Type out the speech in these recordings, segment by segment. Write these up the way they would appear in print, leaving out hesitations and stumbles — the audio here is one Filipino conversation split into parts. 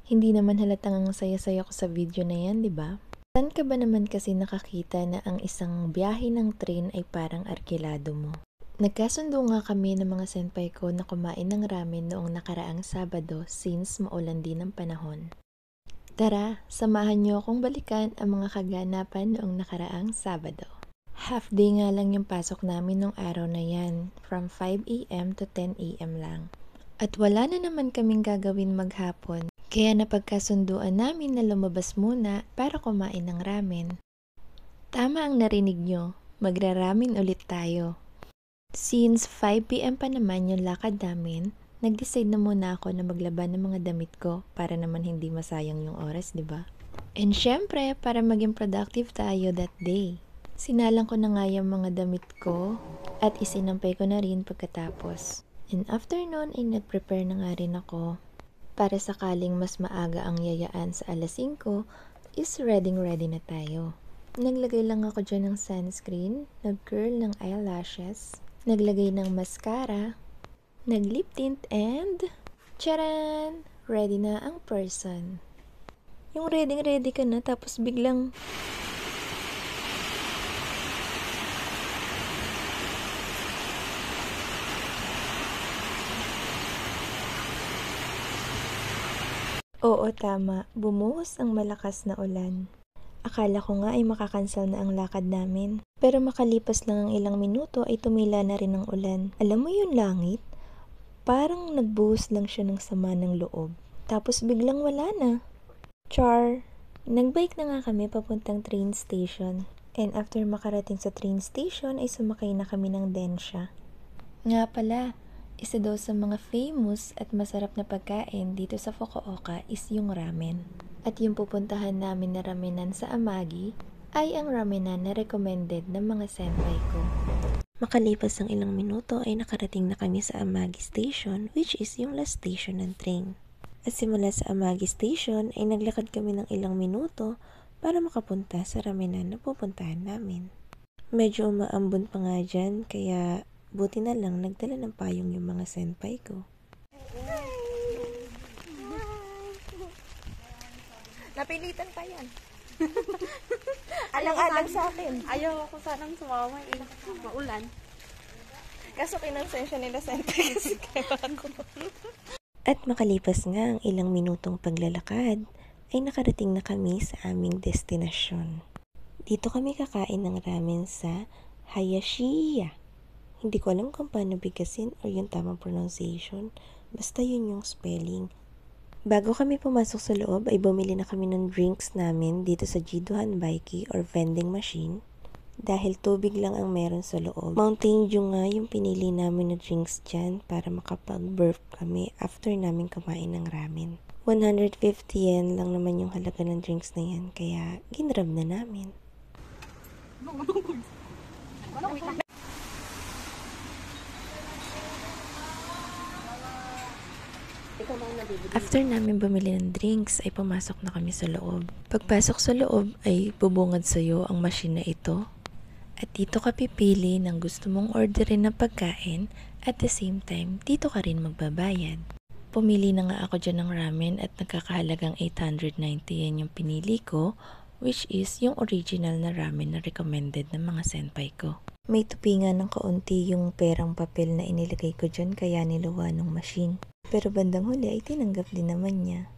Hindi naman halatang ang saya-saya ko sa video na yan, di ba? Saan ka ba naman kasi nakakita na ang isang biyahe ng train ay parang arkilado mo? Nagkasundo nga kami ng mga senpai ko na kumain ng ramen noong nakaraang Sabado since maulan din ang panahon. Tara, samahan niyo akong balikan ang mga kaganapan noong nakaraang Sabado. Half day nga lang yung pasok namin nung araw na yan, from 5 AM to 10 AM lang. At wala na naman kaming gagawin maghapon, kaya napagkasunduan namin na lumabas muna para kumain ng ramen. Tama ang narinig nyo, magraramen ulit tayo. Since 5 PM pa naman yung lakad namin, nag-decide na muna ako na maglaban ng mga damit ko para naman hindi masayang yung oras, di ba? And syempre, para maging productive tayo that day. Sinalang ko na nga yung mga damit ko at isinampay ko na rin pagkatapos. And after nun ay nag-prepare na nga rin ako para sakaling mas maaga ang yayaan sa alas 5 is ready na tayo. Naglagay lang ako dyan ng sunscreen, nag-curl ng eyelashes, naglagay ng mascara, nag-lip tint and charan! Ready na ang person. Yung ready ka na tapos biglang oo, tama. Bumuhos ang malakas na ulan. Akala ko nga ay makakansel na ang lakad namin. Pero makalipas lang ang ilang minuto ay tumila na rin ang ulan. Alam mo yung langit? Parang nagbuhos lang siya ng sama ng loob. Tapos biglang wala na. Char! Nagbike na nga kami papuntang train station. And after makarating sa train station ay sumakay na kami ng Densha. Nga pala, isa daw sa mga famous at masarap na pagkain dito sa Fukuoka is yung ramen. At yung pupuntahan namin na ramenan sa Amagi ay ang ramenan na recommended ng mga senpai ko. Makalipas ng ilang minuto ay nakarating na kami sa Amagi Station, which is yung last station ng train. At simula sa Amagi Station ay naglakad kami ng ilang minuto para makapunta sa ramenan na pupuntahan namin. Medyo umaambon pa nga dyan, kaya buti na lang nagdala ng payong yung mga senpai ko. Napilitan pa yan. Alang-alang sa akin. Ayaw ko sanang sumama eh. Maulan. Kaso kinonsensya nila senpai kasi kaya ako. At makalipas nga ang ilang minutong paglalakad, ay nakarating na kami sa aming destinasyon. Dito kami kakain ng ramen sa Hayashiya. Hindi ko alam kung paano bigkasin or yung tamang pronunciation. Basta yun yung spelling. Bago kami pumasok sa loob ay bumili na kami ng drinks namin dito sa Jidohan Baiki or vending machine. Dahil tubig lang ang meron sa loob. Mountain Dew nga yung pinili namin na drinks dyan para makapag-burp kami after namin kumain ng ramen. 150 yen lang naman yung halaga ng drinks na yan, kaya ginrab na namin. After namin bumili ng drinks ay pumasok na kami sa loob. Pagpasok sa loob ay bubungad sa'yo ang machine na ito. At dito ka pipili ng gusto mong orderin na pagkain at the same time dito ka rin magbabayad. Pumili na nga ako dyan ng ramen at nagkakahalagang 890 yen yung pinili ko, which is yung original na ramen na recommended ng mga senpai ko. May tupingan ng kaunti yung perang papel na inilagay ko dyan kaya niluwa ng machine. Pero bandang huli ay tinanggap din naman niya.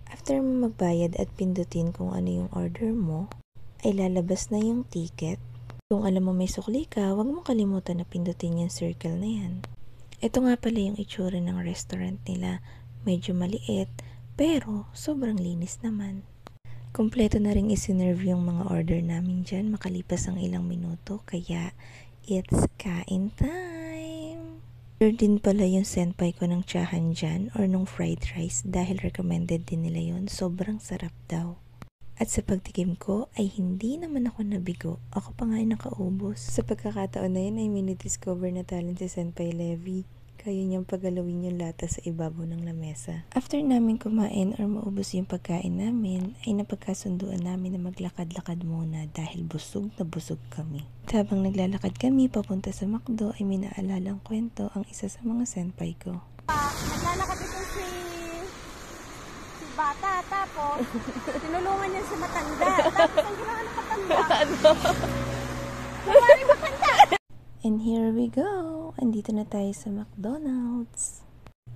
After mo magbayad at pindutin kung ano yung order mo, ay lalabas na yung ticket. Kung alam mo may sukli ka, huwag mo kalimutan na pindutin yung circle na yan. Ito nga pala yung itsura ng restaurant nila. Medyo maliit, pero sobrang linis naman. Kompleto na rin isinerve yung mga order namin dyan makalipas ang ilang minuto, kaya it's kain time! Order din pala yung senpai ko ng tsahan dyan or nung fried rice dahil recommended din nila yun. Sobrang sarap daw. At sa pagtikim ko ay hindi naman ako nabigo. Ako pa nga ay nakaubos. Sa pagkakataon na yun ay mini-discover na talent si Senpai Levi. Kaya niyang pagalawin yung lata sa ibabaw ng lamesa. After namin kumain or maubos yung pagkain namin, ay napagkasunduan namin na maglakad-lakad muna dahil busog na busog kami. Habang naglalakad kami papunta sa McDo ay may naalalang kwento ang isa sa mga senpai ko. Naglalakad ito si bata, tapos tinulungan niya si matanda. Tapos ang ginawa ng matanda. And here we go! Andito na tayo sa McDonald's.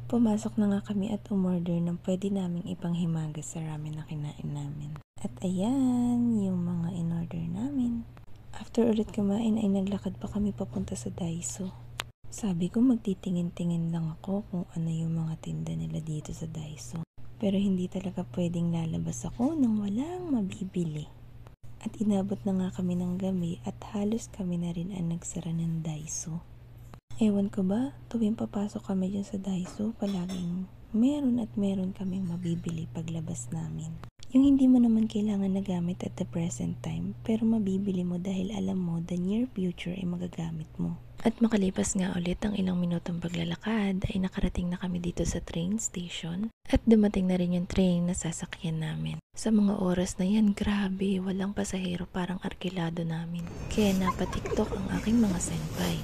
Pumasok na nga kami at umorder ng pwede naming ipanghimagas sa ramen na kinain namin. At ayan, yung mga in-order namin. After ulit kumain ay naglakad pa kami papunta sa Daiso. Sabi ko magtitingin-tingin lang ako kung ano yung mga tinda nila dito sa Daiso. Pero hindi talaga pwedeng lalabas ako nang walang mabibili. At inabot na nga kami ng gabi at halos kami na rin ang nagsara ng Daiso. Ewan ko ba, tuwing papasok kami dyan sa Daiso, palaging meron at meron kaming mabibili paglabas namin. Yung hindi mo naman kailangan na gamit at the present time, pero mabibili mo dahil alam mo the near future ay magagamit mo. At makalipas nga ulit ang ilang minutong paglalakad, ay nakarating na kami dito sa train station at dumating na rin yung train na sasakyan namin. Sa mga oras na yan, grabe, walang pasahero, parang arkilado namin. Kaya napatiktok ang aking mga senpai.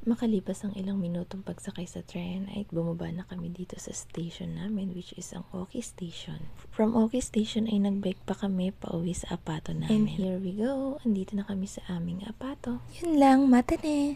Makalipas ang ilang minutong pagsakay sa tren ay bumaba na kami dito sa station namin, which is ang Oki Station. From Oki Station ay nagbike pa kami pauwi sa apato namin. And here we go, andito na kami sa aming apato. Yun lang, matane!